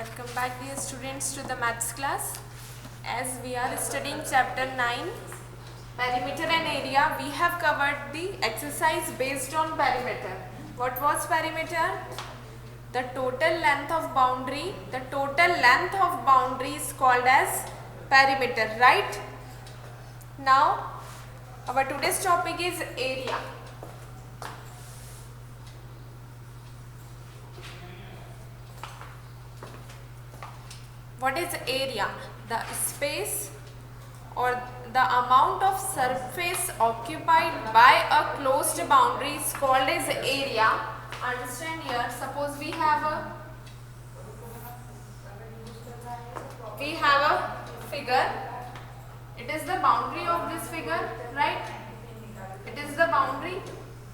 Welcome back, dear students, to the maths class. As we are studying chapter 9, perimeter and area, we have covered the exercise based on perimeter. What was perimeter? The total length of boundary. The total length of boundary is called as perimeter, right? Now, our today's topic is area. What is area? The space or the amount of surface occupied by a closed boundary is called as area. Understand here, suppose we have a figure. It is the boundary of this figure, right? It is the boundary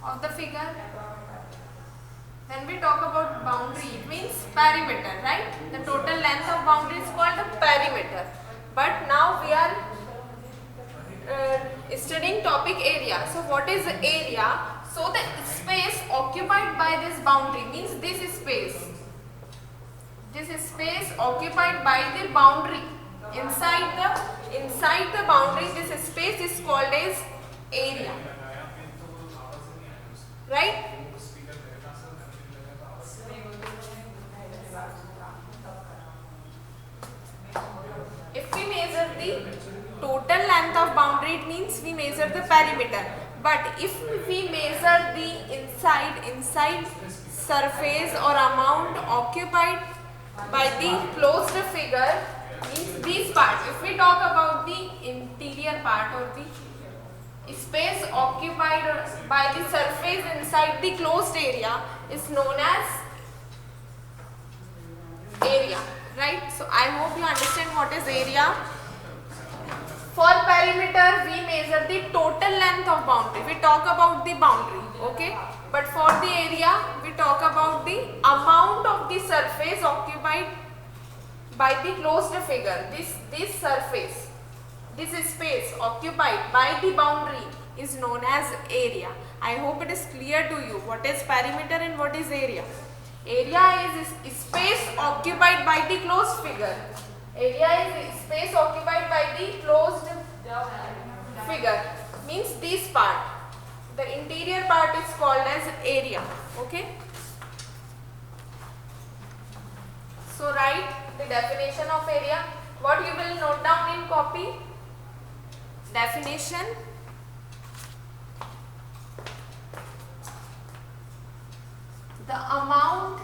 of the figure. When we talk about boundary, it means perimeter, right? The total length of boundary is called the perimeter. But now we are studying topic area. So what is the area? So the space occupied by this boundary means this space. This space occupied by the boundary. Inside the boundary, this space is called as area. Right? If we measure the total length of boundary, it means we measure the perimeter. But if we measure the inside surface or amount occupied by the closed figure, means this part. If we talk about the interior part or the space occupied by the surface inside the closed area is known as area. Right? So I hope you understand what is area. For perimeter, we measure the total length of boundary. We talk about the boundary, okay? But for the area, we talk about the amount of the surface occupied by the closed figure. This surface, this space occupied by the boundary is known as area. I hope it is clear to you what is perimeter and what is area. Area is space occupied by the closed figure. Area is space occupied by the closed figure. Means this part. The interior part is called as area. Okay. So write the definition of area. What you will note down in copy? Definition. The amount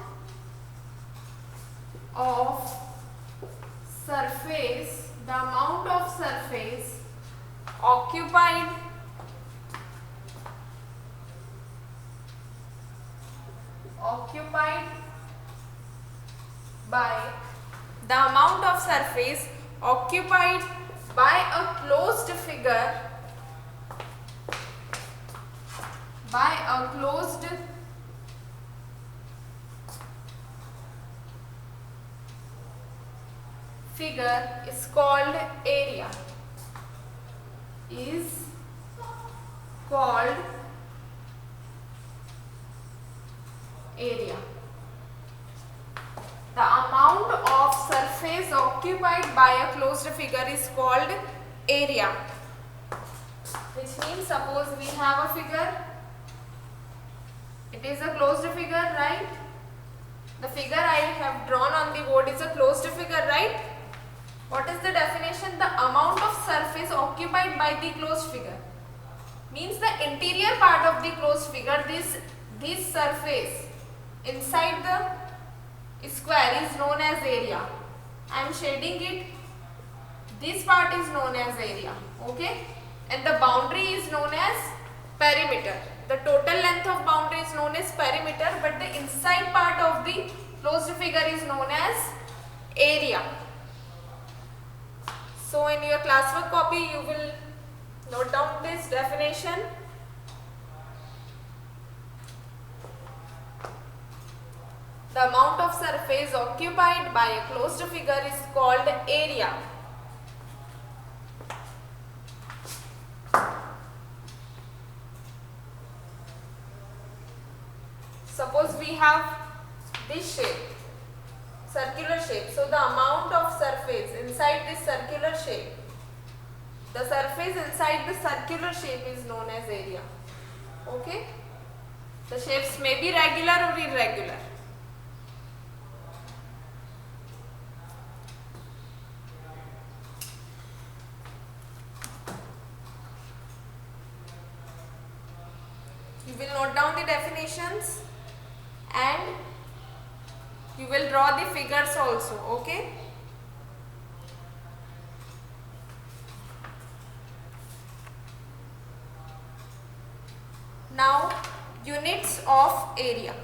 of surface occupied by a closed figure is called area. The amount of surface occupied by a closed figure is called area. Which means, suppose we have a figure. It is a closed figure, right? The figure I have drawn on the board is a closed figure, right? What is the definition? The amount of surface occupied by the closed figure. Means the interior part of the closed figure, this surface inside the square is known as area. I am shading it. This part is known as area. Okay? And the boundary is known as perimeter. The total length of boundary is known as perimeter, but the inside part of the closed figure is known as area. So in your classwork copy, you will note down this definition. The amount of surface occupied by a closed figure is called area. Suppose we have this shape. circular shape. So the amount of surface inside this circular shape, the surface inside the circular shape is known as area. Okay? The shapes may be regular or irregular. You will note down the definitions and you will draw the figures also. Okay? Now, units of area.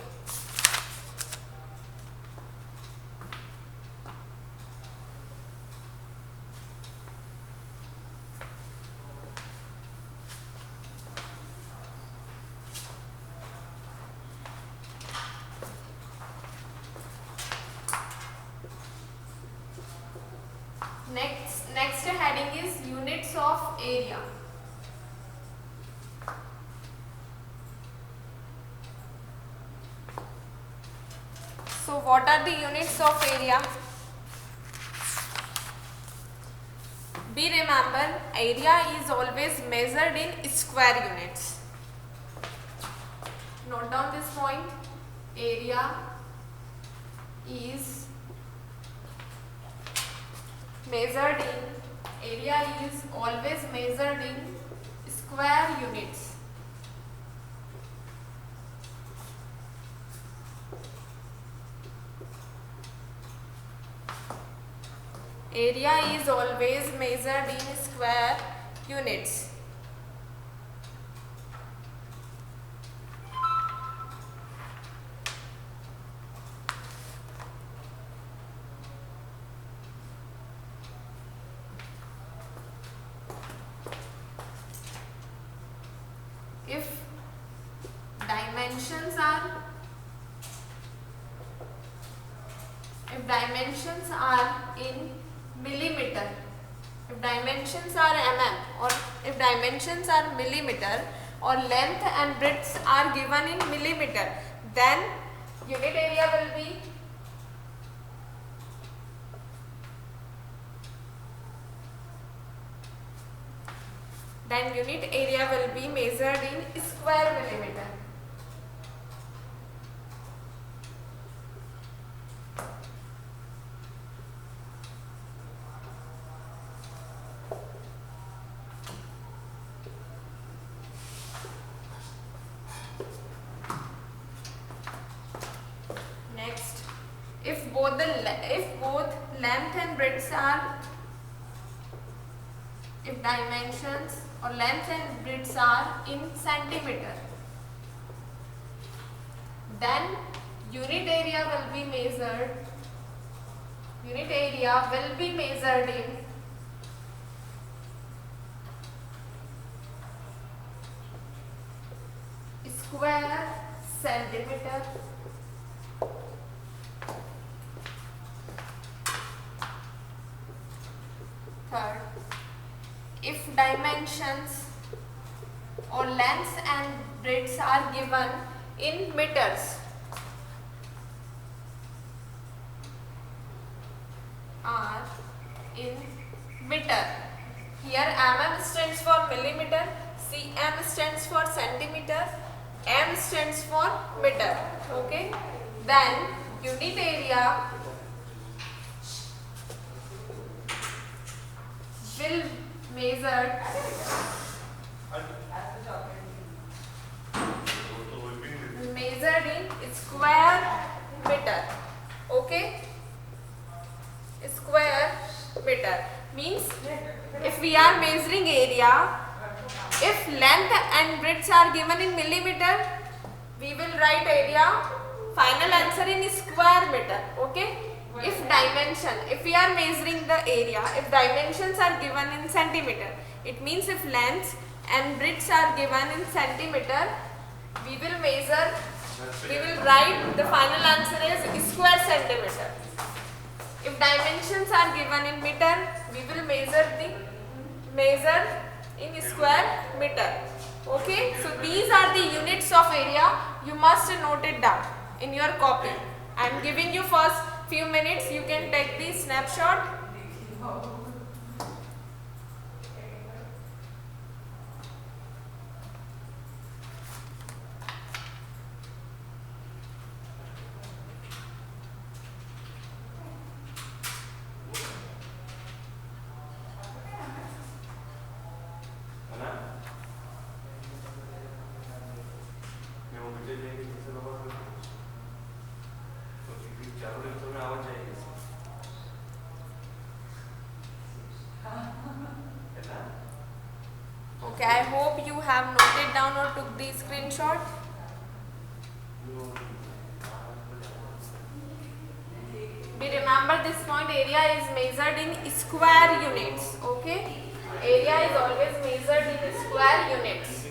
Next heading is units of area. So what are the units of area? Be remember, area is always measured in square units. Note down this point. Area is measured in, area is always measured in square units. Area is always measured in square units. If dimensions are in millimeter, if dimensions are mm, or if dimensions are millimeter, or length and breadth are given in millimeter, then unit area will be measured in square millimeter. Next, if both length and breadth are, if dimensions or length and breadth are in centimeter, then unit area will be measured in square centimeter. Third, if dimensions or lengths and breadths are given in meters, are in meter. Here mm stands for millimeter, cm stands for centimeter, m stands for meter. Okay, then unit area will measured in square meter. Okay, square meter means if we are measuring area, if length and breadth are given in millimeter, we will write area final answer in square meter. Okay, if we are measuring the area, if dimensions are given in centimeter, it means if lengths and breadths are given in centimeter, we will write the final answer as square centimeter. If dimensions are given in meter, we will measure in square meter. Okay, so these are the units of area. You must note it down in your copy. I am giving you first few minutes you can take the snapshot. Okay, I hope you have noted down or took the screenshot. We remember this point, area is measured in square units. Okay, area is always measured in square units.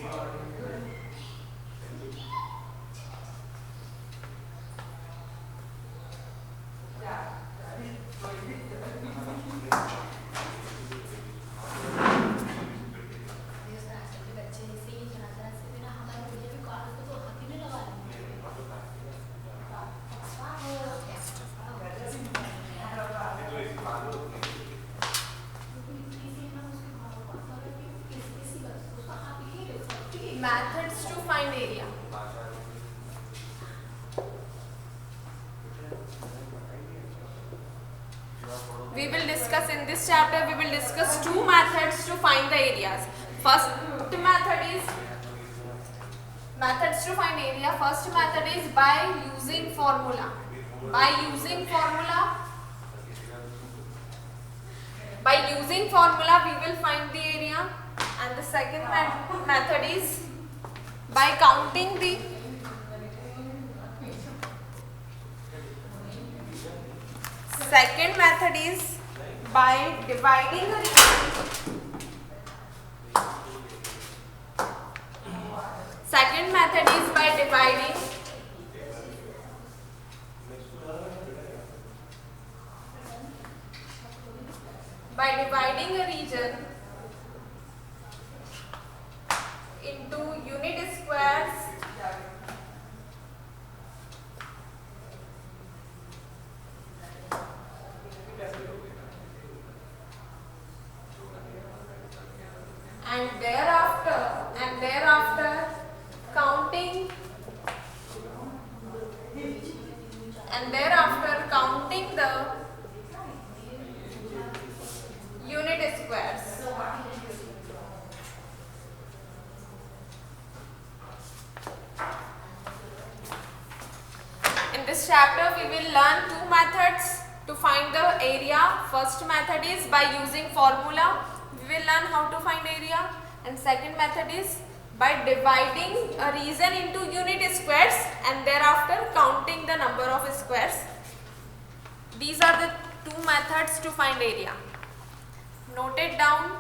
Methods to find area. We will discuss in this chapter, we will discuss two methods to find the areas. First method is methods to find area. First method is by using formula. By using formula, we will find the area. And the second method is by counting the second method is by dividing the region. Second method is by dividing a region into unit squares and thereafter counting the unit squares. In this chapter we will learn two methods to find the area. First method is by using formula. We will learn how to find area, and second method is by dividing a region into unit squares and thereafter counting the number of squares. These are the two methods to find area. Note it down.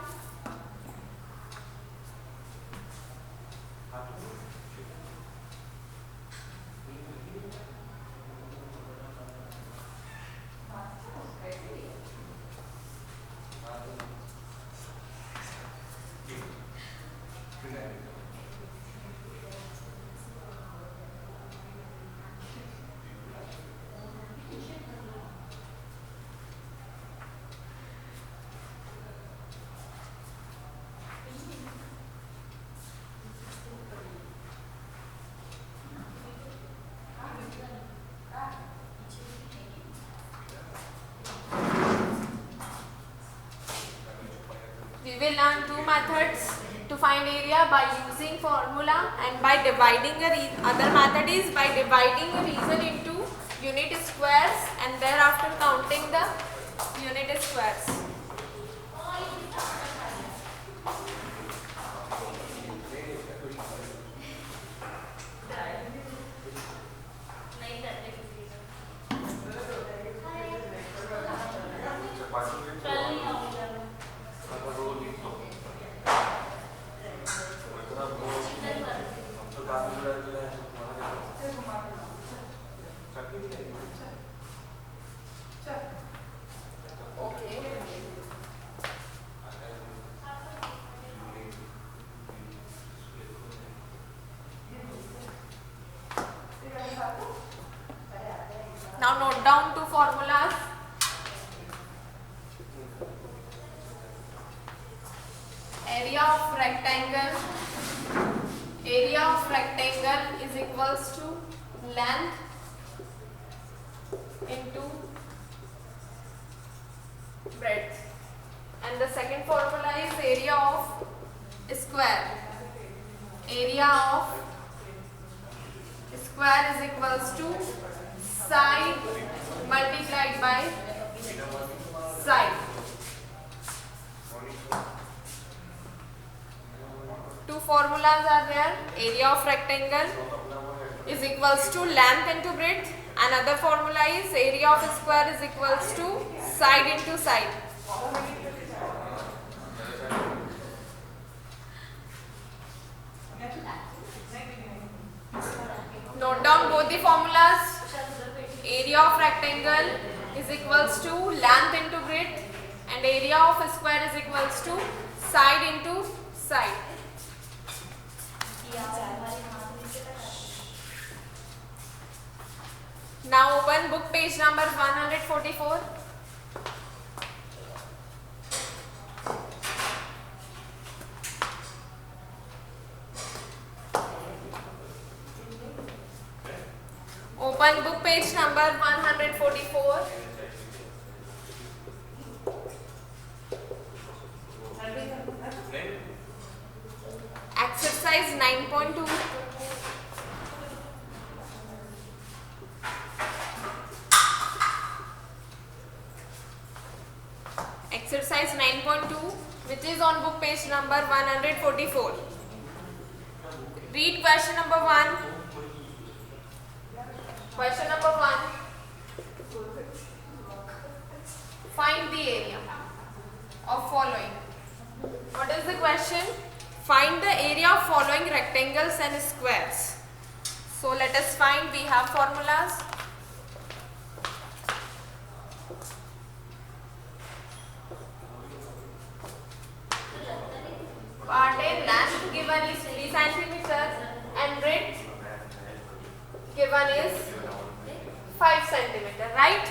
We will learn two methods to find area by using formula and by dividing a other method is by dividing a region into unit squares and thereafter counting the unit squares. Now note down two formulas. Area of rectangle is equals to length into breadth, and the second formula is area of square. Area of square is equals to side multiplied by side. Two formulas are there. Area of rectangle is equals to length into breadth. Another formula is area of square is equals to side into side. Note down both the formulas. Area of rectangle is equals to length into breadth, and area of square is equals to side into side. Now open book page number 144. Open book page number 144. Exercise 9.2. Exercise 9.2, which is on book page number 144. Read question number 1. Question number 1. Find the area of following. What is the question? Find the area of following rectangles and squares. So let us find. We have formulas. Part A, length given is 3 cm and breadth given is 5 cm, right?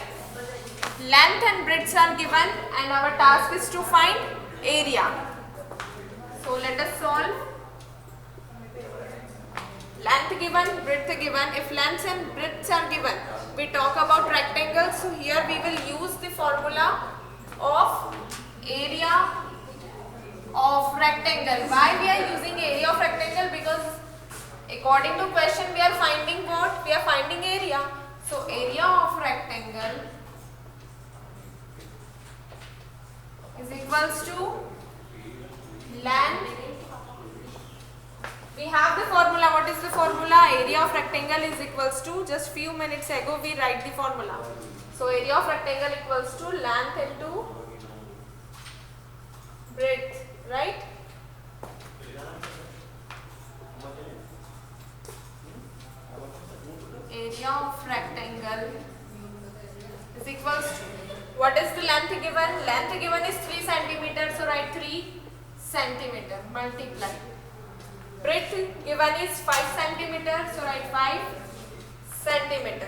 Length and breadths are given and our task is to find area. So let us solve. Length given, breadth given. If lengths and breadths are given, we talk about rectangles. So here we will use the formula of area of rectangle. Why we are using area of rectangle? Because according to question we are finding what? We are finding area. So area of rectangle is equals to length. We have the formula. What is the formula? Area of rectangle is equals to, just few minutes ago we write the formula. So area of rectangle equals to length into breadth, right? Area of rectangle is equals to, what is the length given? Length given is 3 cm, so write 3 cm multiply. Breadth given is 5 cm, so write 5 cm.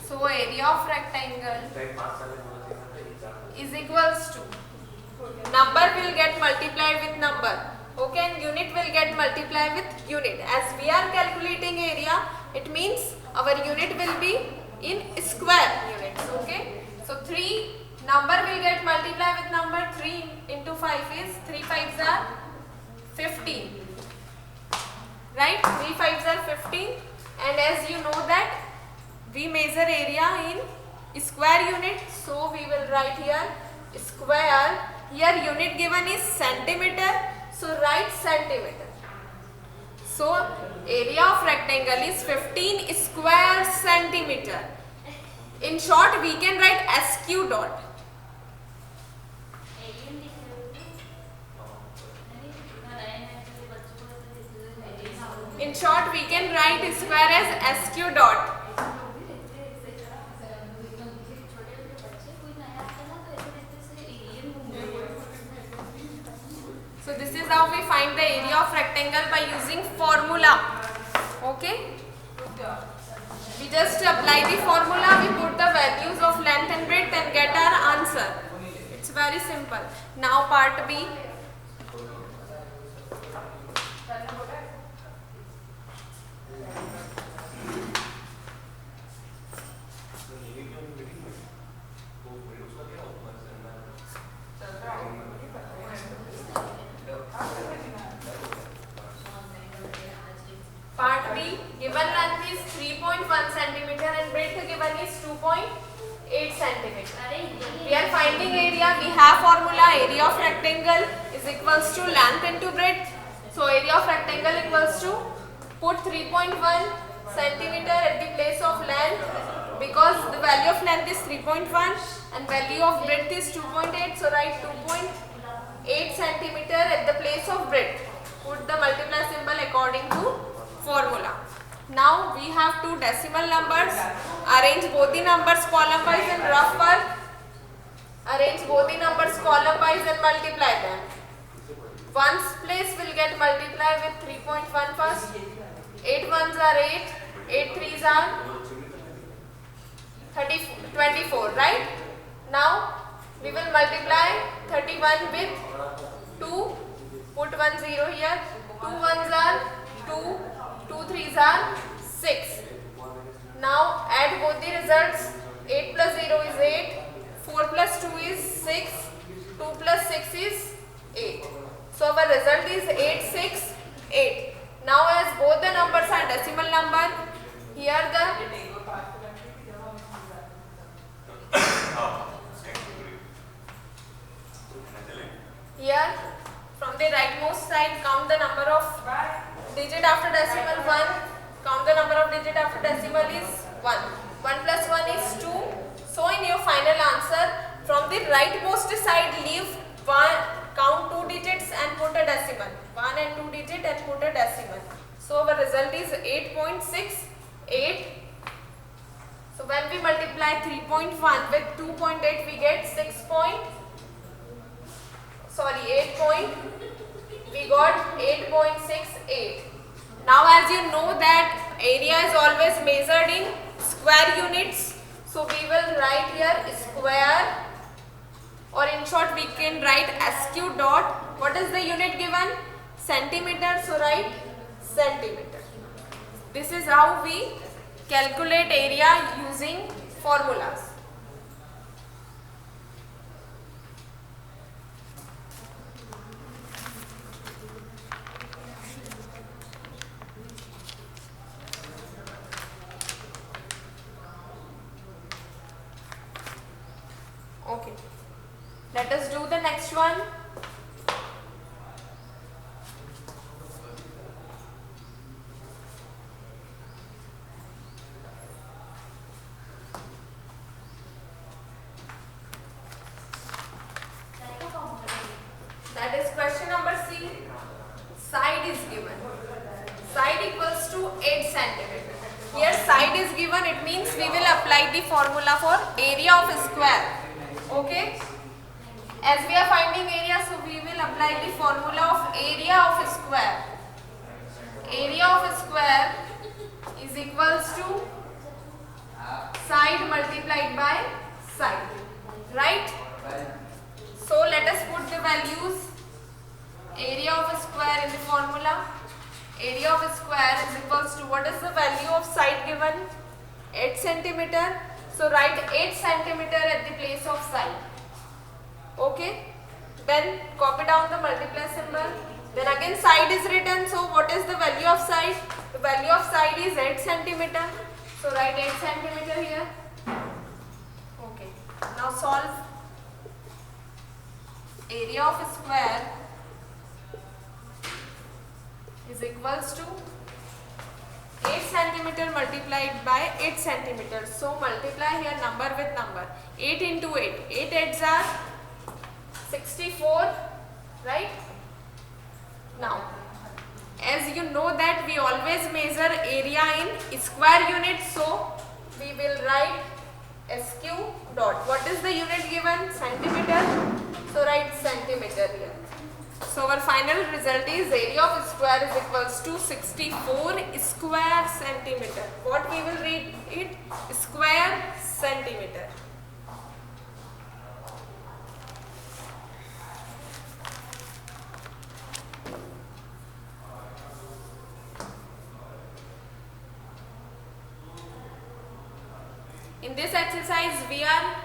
So area of rectangle is equals to, number will get multiplied with number, okay, and unit will get multiplied with unit. As we are calculating area, it means our unit will be in square units, okay. So 3 number will get multiplied with number. 3 into 5 is 3 5s are 15, right? 3 5s are 15, and as you know that we measure area in square unit, so we will write here square. Here unit given is centimeter, so write centimeter. So area of rectangle is 15 square centimeter. In short, we can write SQ dot. In short, we can write square as SQ dot. So this is how we find the area of rectangle by using formula. apply the formula, we put the values of length and breadth and get our answer. It's very simple. Now part B. Part B, given length is 3.1 centimeter and breadth given is 2.8 centimeter. We are finding area. We have formula, area of rectangle is equals to length into breadth. So area of rectangle equals to, put 3.1 centimeter at the place of length because the value of length is 3.1 and value of breadth is 2.8. So write 2.8 centimeter at the place of breadth. Put the multiply symbol according to formula. Now we have two decimal numbers. Arrange both the numbers column wise and rough work. Arrange both the numbers column wise and multiply them. Ones place will get multiplied with 3.1 first. 8 ones are 8. 8 threes are 24, right? Now we will multiply 31 with 2. Put 1 0 here. 2 ones are 2. 2 threes are 6. Now add both the results. 8 plus 0 is 8. 4 plus 2 is 6. 2 plus 6 is 8. So our result is 8, 6, 8. Now as both the numbers are decimal number, here from the rightmost side count the number of digit after decimal 1. Count the number of digit after decimal is 1. 1 plus 1 is 2. So in your final answer, from the rightmost side leave 1, count 2 digits and put a decimal. 1 and 2 digit and put a decimal. So our result is 8.68. So when we multiply 3.1 with 2.8 we get 8.68. Now as you know that area is always measured in square units. So we will write here square, or in short we can write SQ dot. What is the unit given? Centimeter. So write centimeter. This is how we calculate area using formulas. Okay, let us do the next one. That is question number C. Side is given. Side equals to 8 centimeter. Here side is given, it means we will apply the formula for area of a square. Okay, as we are finding area, so we will apply the formula of area of a square. Area of a square is equals to side multiplied by side, right? So let us put the values. Area of a square in the formula. Area of a square is equals to, what is the value of side given? 8 centimeter. So write 8 centimeter at the place of side. Okay. Then copy down the multiply symbol. Then again side is written. So what is the value of side? The value of side is 8 centimeter. So write 8 centimeter here. Okay. Now solve. Area of a square is equals to 8 centimeter multiplied by 8 centimeters. So multiply here number with number. 8 into 8. 8 8s are 64, right? Now, as you know that we always measure area in square units, so we will write SQ dot. What is the unit given? Centimeter. So write centimeter here. So our final result is area of square is equals to 64 square centimeter. What we will read it? Square centimeter. In this exercise we are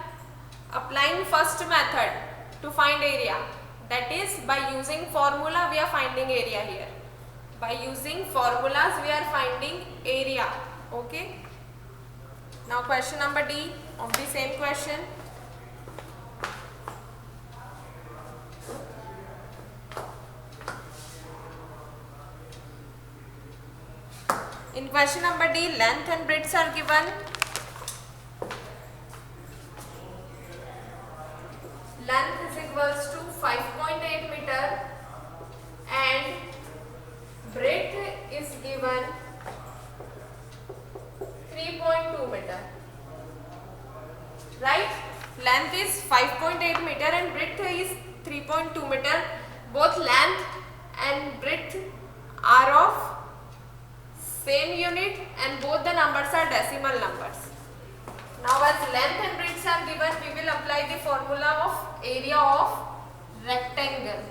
applying first method to find area, that is by using formula we are finding area here. By using formulas we are finding area. Okay. Now question number D of the same question. In question number D, length and breadth are given. Length is equals to 5.8 meter and breadth is given 3.2 meter. Right? Length is 5.8 meter and breadth is 3.2 meter. Both length and breadth are of same unit and both the numbers are decimal numbers. Now as length and breadth are given, we will apply the formula of area of rectangle.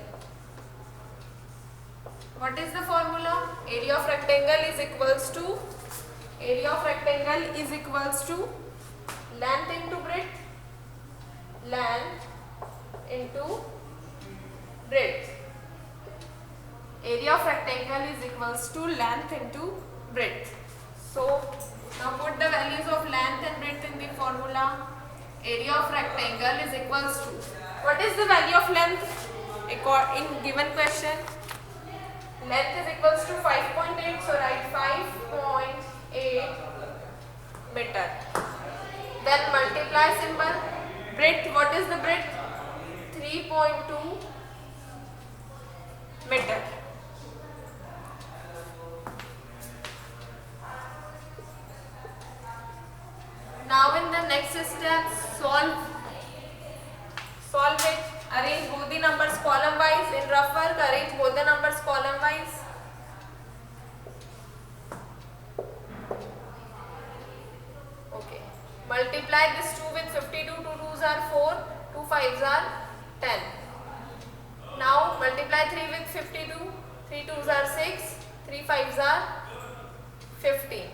What is the formula? Area of rectangle is equals to length into breadth, length into breadth. Area of rectangle is equals to length into breadth. So now put the values of length and breadth in the formula. Area of rectangle is equals to, what is the value of length in given question? Length is equals to 5.8, so write 5.8 meter. Then multiply symbol. Breadth, what is the breadth? 3.2 meter. Now in the next step, solve it. Arrange both the numbers column wise. In rough work, arrange both the numbers column wise. Okay. Multiply this 2 with 52. 2 2s are 4. 2 5s are 10. Now multiply 3 with 52. 3 2s are 6. 3 5s are 15.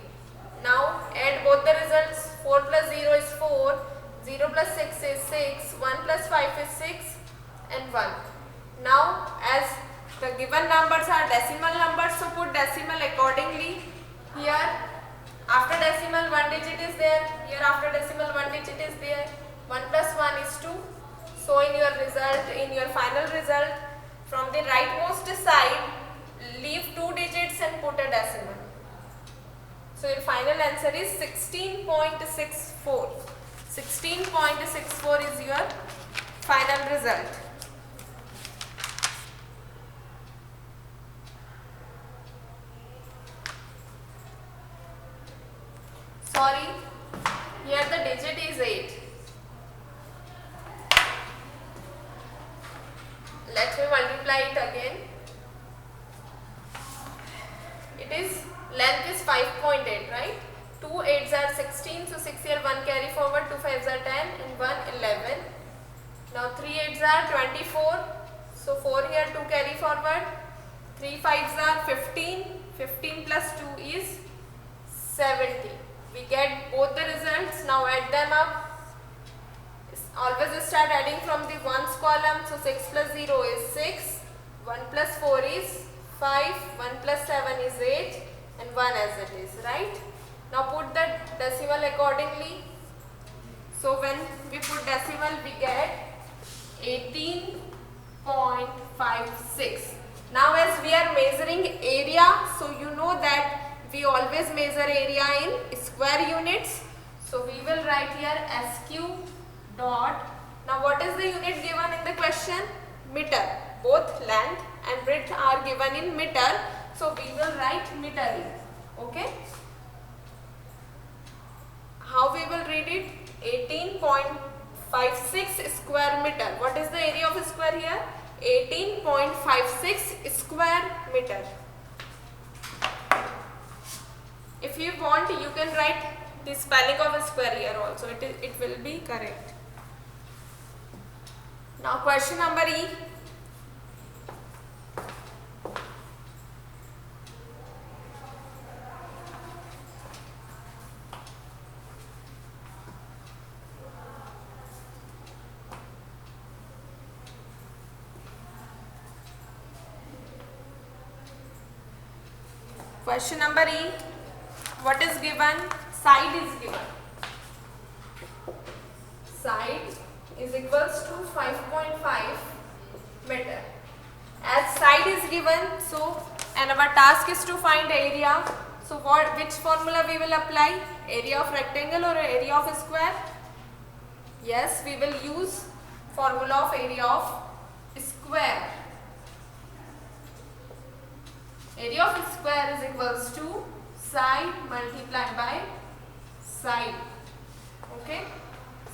Now add both the results. 4 plus 0 is 4, 0 plus 6 is 6, 1 plus 5 is 6 and 1. Now as the given numbers are decimal numbers, so put decimal accordingly. Here after decimal 1 digit is there, here after decimal 1 digit is there. 1 plus 1 is 2. So in your result, in your final result, from the rightmost side, leave 2 digits and put a decimal. So your final answer is 16.64. 16.64 is your final result. Sorry, here the digit is 8. Let me multiply it again. It is, length is 5.8, right? 2 8s are 16, so 6 here 1 carry forward, 2 5s are 10 and 1 11. Now 3 8s are 24, so 4 here 2 carry forward, 3 5s are 15, 15 plus 2 is 70. We get both the results. Now add them up. Always start adding from the ones column. So 6 plus 0 is 6, 1 plus 4 is 5, 1 plus 7 is 8 and 1 as it is, right? Now put the decimal accordingly. So when we put decimal we get 18.56. Now as we are measuring area, so you know that we always measure area in square units. So we will write here SQ dot. Now what is the unit given in the question? Meter. Both length and breadth are given in meter. So we will write meter here. Okay. How we will read it? 18.56 square meter. What is the area of a square here? 18.56 square meter. If you want, you can write the spelling of a square here also. It will be correct. Now question number E. Question number E. What is given? Side is given. Side is equals to 5.5 meter. As side is given, so and our task is to find area. So which formula we will apply? Area of rectangle or area of a square? Yes, we will use formula of area of square. Area of square is equals to side multiplied by side. Okay.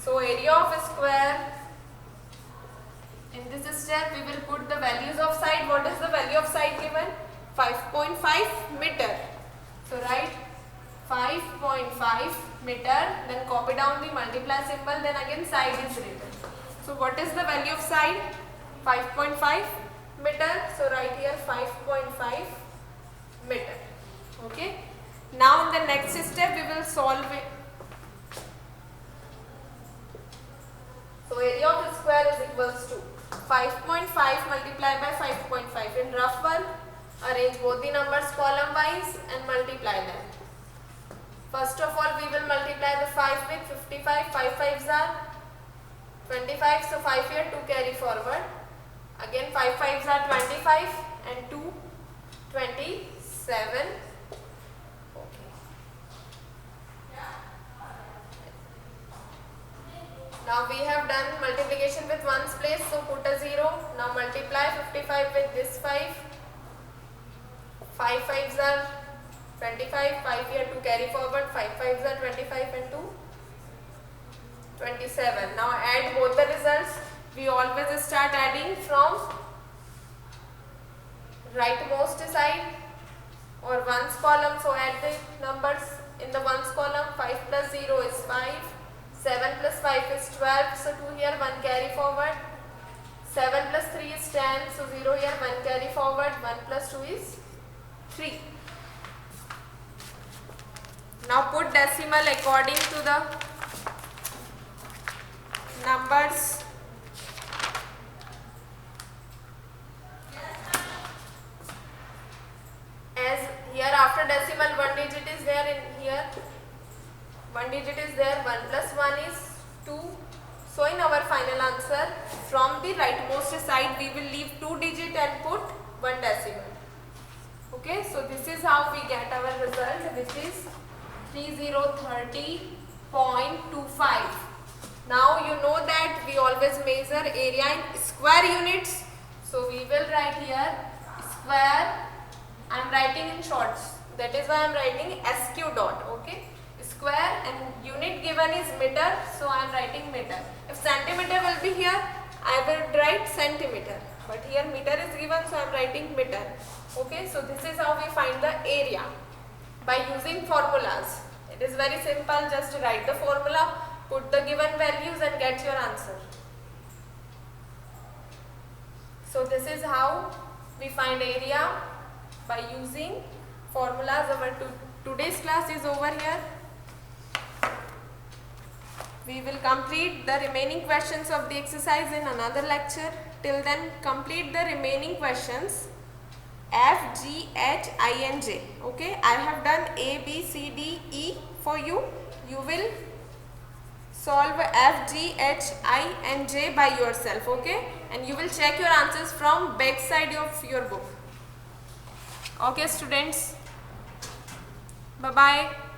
So area of square, in this step we will put the values of side. What is the value of side given? 5.5 meter. So write 5.5 meter, then copy down the multiply symbol, then again side is written. So what is the value of side? 5.5 meter. So write here 5.5 meter. Okay. Now in the next step we will solve it. So area of square is equals to 5.5 multiplied by 5.5. In rough one, arrange both the numbers column wise and multiply them. First of all, we will multiply the 5 with 55. 5 5s are 25. So 5 here 2 carry forward. Again 5 5s are 25 and 2 27. Now we have done multiplication with ones place, so put a 0. Now multiply 55 with this 5. 5 5s are 25, 5 here to carry forward, 5 5s are 25 and 2 27. Now add both the results. We always start adding from rightmost side or ones column. So add the numbers in the ones column. 5 plus 0 is 5. 7 plus 5 is 12, so 2 here, 1 carry forward. 7 plus 3 is 10, so 0 here, 1 carry forward. 1 plus 2 is 3. Now put decimal according to the numbers. As here after decimal 1 digit is there, in here 1 digit is there, 1 plus 1 is 2. So in our final answer, from the rightmost side we will leave 2 digit and put 1 decimal. Okay, so this is how we get our result, which is 3030.25. Now you know that we always measure area in square units. So we will write here square. I am writing in shorts. That is why I am writing SQ dot. Okay. Square and unit given is meter, so I am writing meter. If centimeter will be here, I will write centimeter, but here meter is given, so I am writing meter. Okay, so this is how we find the area by using formulas. It is very simple, just write the formula, put the given values and get your answer. So this is how we find area by using formulas. Our today's class is over here. We will complete the remaining questions of the exercise in another lecture. Till then, complete the remaining questions F, G, H, I and J. Okay, I have done A, B, C, D, E for you. You will solve F, G, H, I and J by yourself. Okay, and you will check your answers from back side of your book. Okay students, bye bye.